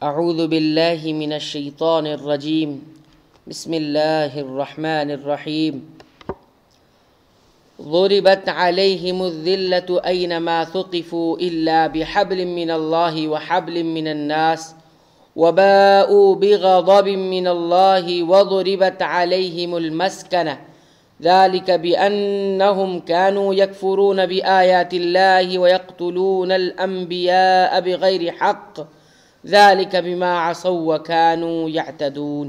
اعوذ باللہ من الشیطان الرجیم بسم اللہ الرحمن الرحیم ضربت علیہم الذلۃ اینما ثقفوا الا بحبل من اللہ وحبل من الناس وباءوا بغضب من اللہ وضربت علیہم المسکنہ ذلك بأنهم كانوا يكفرون بآيات الله ويقتلون الأنبياء بغير حق ذلك بما عصوا وكانوا يعتدون۔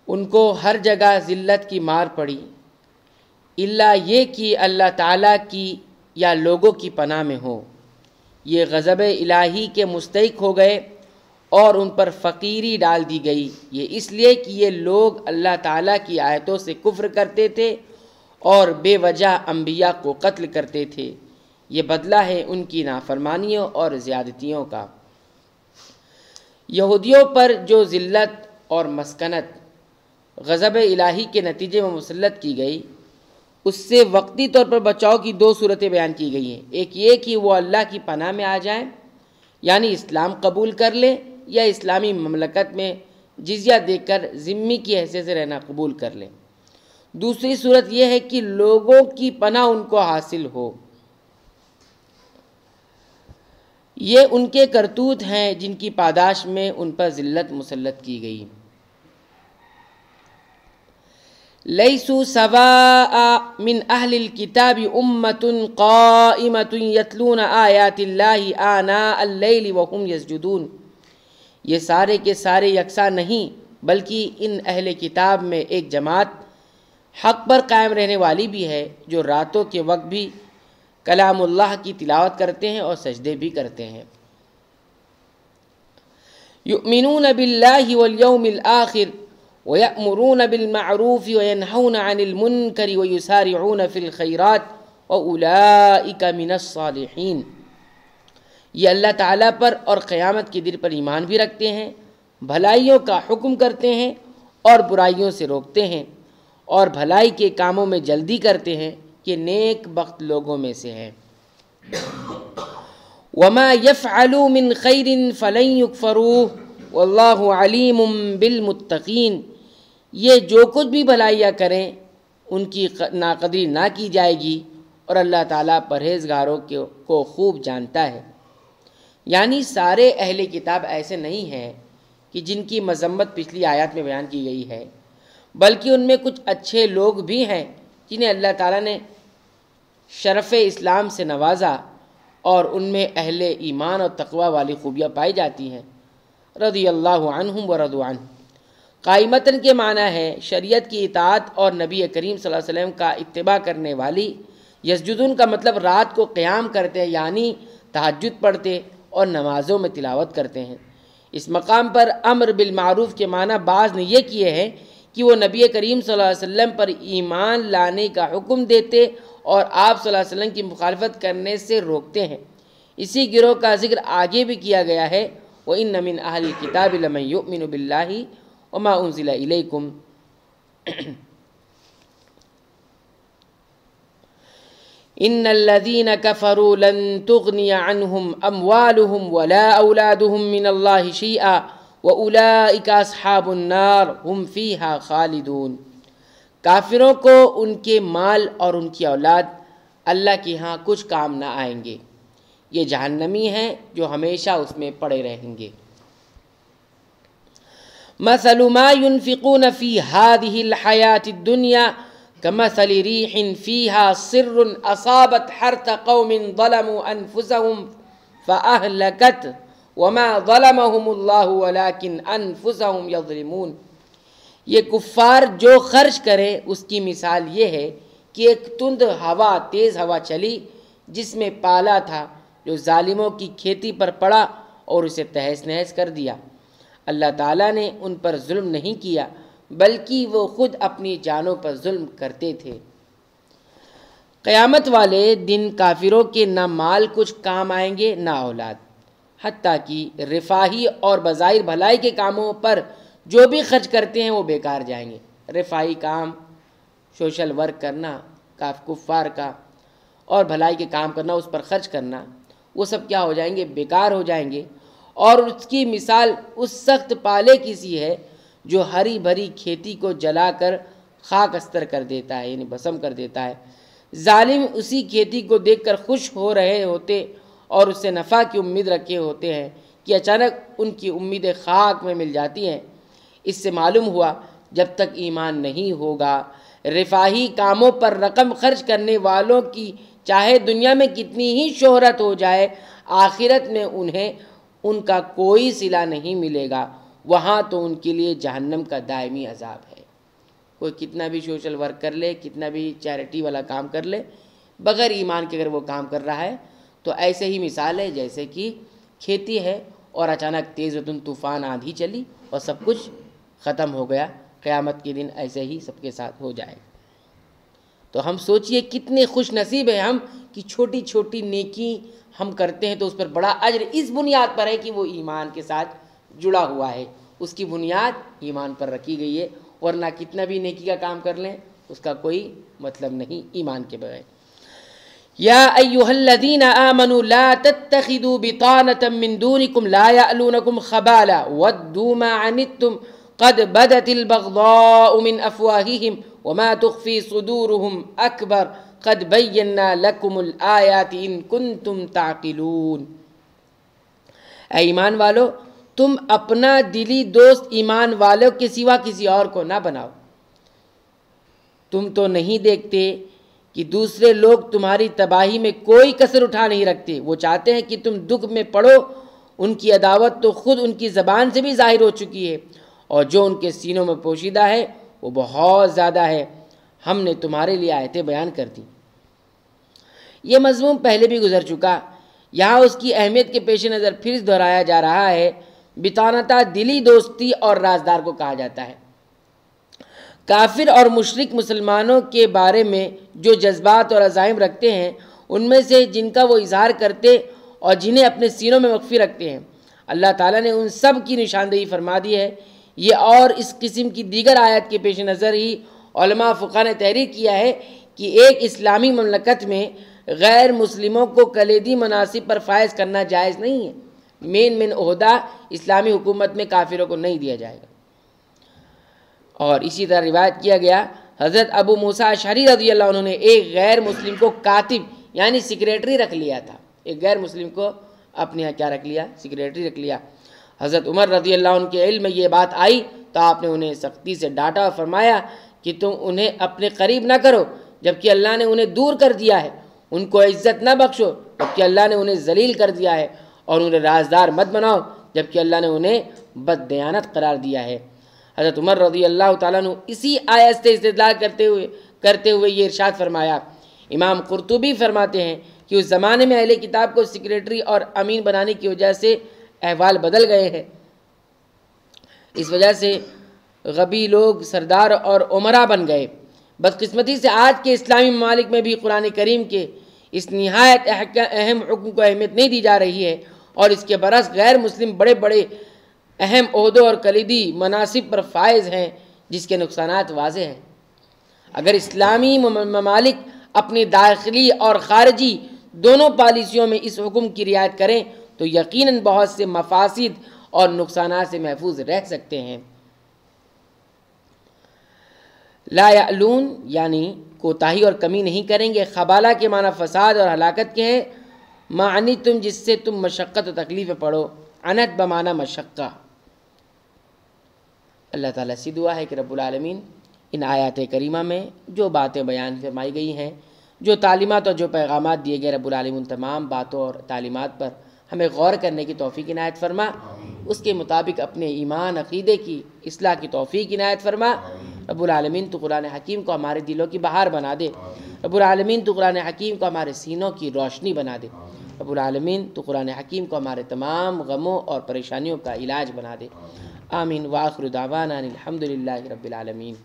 ان کو ہر جگہ ذلت کی مار پڑی الا یہ کہ اللہ تعالیٰ کی یا لوگوں کی پناہ میں ہو۔ یہ غضب الہی کے مستحق ہو گئے اور ان پر فقیری ڈال دی گئی، یہ اس لیے کہ یہ لوگ اللہ تعالیٰ کی آیتوں سے کفر کرتے تھے اور بے وجہ انبیاء کو قتل کرتے تھے۔ یہ بدلہ ہے ان کی نافرمانیوں اور زیادتیوں کا۔ یہودیوں پر جو ذلت اور مسکنت غضب الہی کے نتیجے میں مسلط کی گئی، اس سے وقتی طور پر بچاؤ کی دو صورتیں بیان کی گئی ہیں۔ ایک یہ کہ وہ اللہ کی پناہ میں آ جائیں، یعنی اسلام قبول کر لیں یا اسلامی مملکت میں جزیہ دے کر ذمی کی حیثیت سے رہنا قبول کر لیں۔ دوسری صورت یہ ہے کہ لوگوں کی پناہ ان کو حاصل ہو۔ یہ ان کے کرتوت ہیں جن کی پاداش میں ان پر ذلت مسلط کی گئی۔ لیسوا سواء من اہل الکتاب امۃ قائمۃ یتلون آیات اللہ آناء اللیل وہم یسجدون۔ یہ سارے کے سارے یکساں نہیں، بلکہ ان اہل کتاب میں ایک جماعت حق پر قائم رہنے والی بھی ہے، جو راتوں کے وقت بھی کلام اللہ کی تلاوت کرتے ہیں اور سجدے بھی کرتے ہیں۔ یؤمنون باللہ والیوم الآخر وَيَأْمُرُونَ بِالْمَعْرُوفِ وَيَنْهَوْنَ عَنِ الْمُنْكَرِ وَيُسَارِعُونَ فِي الْخَيْرَاتِ وَأُولَئِكَ مِنَ الصَّالِحِينَ۔ یہ اللہ تعالیٰ پر اور قیامت کے دن پر ایمان بھی رکھتے ہیں، بھلائیوں کا حکم کرتے ہیں اور برائیوں سے روکتے ہیں، اور بھلائی کے کاموں میں جلدی کرتے ہیں، کہ نیک بخت لوگوں میں سے ہیں۔ وَمَا يَفْعَلُوا مِنْ خَيْرٍ فَلَنْ يُكْفَرُوهُ وَاللَّهُ عَلِيمٌ بِالْمُتَّقِينَ۔ یہ جو کچھ بھی بھلائیاں کریں ان کی ناقدری نہ کی جائے گی، اور اللہ تعالیٰ پرہیزگاروں کو خوب جانتا ہے۔ یعنی سارے اہل کتاب ایسے نہیں ہیں کہ جن کی مذمت پچھلی آیات میں بیان کی گئی ہے، بلکہ ان میں کچھ اچھے لوگ بھی ہیں جنہیں اللہ تعالیٰ نے شرف اسلام سے نوازا، اور ان میں اہل ایمان اور تقوی والی خوبیاں پائی جاتی ہیں۔ رضی اللہ عنہم ورضوا عنہ۔ قائمتاً کے معنی ہے شریعت کی اطاعت اور نبی کریم صلی اللہ علیہ وسلم کا اتباع کرنے والی۔ یسجدون کا مطلب رات کو قیام کرتے ہیں، یعنی تہجد پڑھتے اور نمازوں میں تلاوت کرتے ہیں۔ اس مقام پر امر بالمعروف کے معنی بعض نے یہ کیے ہیں کہ وہ نبی کریم صلی اللہ علیہ وسلم پر ایمان لانے کا حکم دیتے اور آپ صلی اللہ علیہ وسلم کی مخالفت کرنے سے روکتے ہیں۔ اسی گروہ کا ذکر آگے بھی کیا گیا ہے، وَإِنَّ مِنْ أَهْلِ الْكِتَابِ لَمَنْ يُؤْمِنُ بِاللَّهِ وَمَا أُنزِلَ إِلَيْكُمْ إِنَّ الَّذِينَ كَفَرُوا لَن تُغْنِيَ عَنْهُمْ أَمْوَالُهُمْ وَلَا أَوْلَادُهُمْ مِنَ اللَّهِ شَيْئًا وَأُولَئِكَ أَصْحَابُ النَّارِ هُمْ فِيهَا خَالِدُونَ۔ کافروں کو ان کے مال اور ان کی اولاد اللہ کے ہاں کچھ کام نہ آئیں گے، یہ جہنمی ہیں جو ہمیشہ اس میں پڑے رہیں گے۔ مثل ما ينفقون في هذه الحياة الدنيا كمثل ريح فيها صر أصابت حرث قوم ظلموا أنفسهم فأهلكت وما ظلمهم الله ولكن أنفسهم يظلمون۔ یہ کفار جو خرچ کرے اس کی مثال یہ ہے کہ ایک تند ہوا، تیز ہوا چلی جس میں پالا تھا، جو ظالموں کی کھیتی پر پڑا اور اسے تہس نہس کر دیا۔ اللہ تعالیٰ نے ان پر ظلم نہیں کیا، بلکہ وہ خود اپنی جانوں پر ظلم کرتے تھے۔ قیامت والے دن کافروں کے نہ مال کچھ کام آئیں گے نہ اولاد، حتیٰ کہ رفاہی اور بظاہر بھلائی کے کاموں پر جو بھی خرچ کرتے ہیں وہ بیکار جائیں گے۔ رفاہی کام، سوشل ورک کرنا کفار کا، اور بھلائی کے کام کرنا، اس پر خرچ کرنا، وہ سب کیا ہو جائیں گے؟ بیکار ہو جائیں گے۔ اور اس کی مثال اس سخت پالے کی سی ہے جو ہری بھری کھیتی کو جلا کر خاک استر کر دیتا ہے، یعنی بھسم کر دیتا ہے۔ ظالم اسی کھیتی کو دیکھ کر خوش ہو رہے ہوتے اور اس سے نفع کی امید رکھے ہوتے ہیں کہ اچانک ان کی امیدیں خاک میں مل جاتی ہیں۔ اس سے معلوم ہوا جب تک ایمان نہیں ہوگا رفاہی کاموں پر رقم خرچ کرنے والوں کی چاہے دنیا میں کتنی ہی شہرت ہو جائے، آخرت میں انہیں ان کا کوئی صلہ نہیں ملے گا، وہاں تو ان کے لیے جہنم کا دائمی عذاب ہے۔ کوئی کتنا بھی سوشل ورک کر لے، کتنا بھی چیریٹی والا کام کر لے، بغیر ایمان کے اگر وہ کام کر رہا ہے تو ایسے ہی مثال ہے جیسے کہ کھیتی ہے اور اچانک تیز طوفان آندھی چلی اور سب کچھ ختم ہو گیا۔ قیامت کے دن ایسے ہی سب کے ساتھ ہو جائے۔ تو ہم سوچئے کتنے خوش نصیب ہیں ہم کہ چھوٹی چھوٹی نیکی ہم کرتے ہیں تو اس پر بڑا اجر اس بنیاد پر ہے کہ وہ ایمان کے ساتھ جڑا ہوا ہے، اس کی بنیاد ایمان پر رکھی گئی ہے، ورنہ کتنا بھی نیکی کا کام کر لیں اس کا کوئی مطلب نہیں ایمان کے بغیر۔ یا ایھا الذین آمنوا لا تتخذوا بطانة من دونکم لا یألونکم خبالا ودوا ما عنتم قد بدت البغضاء من افواہہم وما تخفی صدورہم اکبر قد بینا لکم الآیات ان کنتم تعقلون۔ اے ایمان والو، تم اپنا دلی دوست ایمان والوں کے سوا کسی اور کو نہ بناؤ۔ تم تو نہیں دیکھتے کہ دوسرے لوگ تمہاری تباہی میں کوئی کسر اٹھا نہیں رکھتے، وہ چاہتے ہیں کہ تم دکھ میں پڑو، ان کی عداوت تو خود ان کی زبان سے بھی ظاہر ہو چکی ہے، اور جو ان کے سینوں میں پوشیدہ ہے وہ بہت زیادہ ہے۔ ہم نے تمہارے لیے آیتیں بیان کر دیں۔ یہ مضمون پہلے بھی گزر چکا، یہاں اس کی اہمیت کے پیش نظر پھر دہرایا جا رہا ہے۔ بطانتہ دلی دوستی اور رازدار کو کہا جاتا ہے۔ کافر اور مشرک مسلمانوں کے بارے میں جو جذبات اور عزائم رکھتے ہیں، ان میں سے جن کا وہ اظہار کرتے اور جنہیں اپنے سینوں میں مخفی رکھتے ہیں، اللہ تعالیٰ نے ان سب کی نشاندہی فرما دی ہے۔ یہ اور اس قسم کی دیگر آیت کے پیش نظر ہی علماء فقہ نے تحریر کیا ہے کہ ایک اسلامی مملکت میں غیر مسلموں کو کلیدی مناصب پر فائز کرنا جائز نہیں ہے۔ مین عہدہ اسلامی حکومت میں کافروں کو نہیں دیا جائے گا۔ اور اسی طرح روایت کیا گیا حضرت ابو موسیٰ اشعری رضی اللہ عنہ نے ایک غیر مسلم کو کاتب یعنی سیکریٹری رکھ لیا تھا۔ ایک غیر مسلم کو اپنے یہاں کیا رکھ لیا؟ سیکریٹری رکھ لیا۔ حضرت عمر رضی اللہ عنہ کے علم میں یہ بات آئی تو آپ نے انہیں سختی سے ڈانٹا اور فرمایا کہ تم انہیں اپنے قریب نہ کرو جبکہ اللہ نے انہیں دور کر دیا ہے، ان کو عزت نہ بخشو جبکہ اللہ نے انہیں ذلیل کر دیا ہے، اور انہیں رازدار مت بناؤ جبکہ اللہ نے انہیں بددیانت قرار دیا ہے۔ حضرت عمر رضی اللہ تعالیٰ عنہ اسی آیت سے استدلال کرتے ہوئے یہ ارشاد فرمایا۔ امام قرطبی فرماتے ہیں کہ اس زمانے میں اہل کتاب کو سیکریٹری اور امین بنانے کی وجہ سے احوال بدل گئے ہیں۔ اس وجہ سے غبی لوگ سردار اور امراء بن گئے۔ بدقسمتی سے آج کے اسلامی ممالک میں بھی قرآن کریم کے اس نہایت اہم حکم کو اہمیت نہیں دی جا رہی ہے، اور اس کے برعکس غیر مسلم بڑے بڑے اہم عہدوں اور کلیدی مناصب پر فائز ہیں، جس کے نقصانات واضح ہیں۔ اگر اسلامی ممالک اپنی داخلی اور خارجی دونوں پالیسیوں میں اس حکم کی رعایت کریں تو یقیناً بہت سے مفاسد اور نقصانات سے محفوظ رہ سکتے ہیں۔ لا یعلون یعنی کوتاہی اور کمی نہیں کریں گے۔ خبالہ کے معنی فساد اور ہلاکت کے ہیں۔ معنی تم جس سے تم مشقت و تکلیف پڑو، عنت بمعنی مشقہ۔ اللہ تعالیٰ سے دعا ہے کہ رب العالمین ان آیات کریمہ میں جو باتیں بیان فرمائی گئی ہیں، جو تعلیمات اور جو پیغامات دیے گئے، رب العالمین تمام باتوں اور تعلیمات پر ہمیں غور کرنے کی توفیق عنایت فرما، اس کے مطابق اپنے ایمان عقیدے کی اصلاح کی توفیق عنایت فرما۔ رب العالمین تو قرآن حکیم کو ہمارے دلوں کی بہار بنا دے۔ رب العالمین تو قرآن حکیم کو ہمارے سینوں کی روشنی بنا دے۔ رب العالمین تو قرآن حکیم کو ہمارے تمام غموں اور پریشانیوں کا علاج بنا دے۔ آمین۔ وآخر دعوانا الحمدللہ رب العالمین۔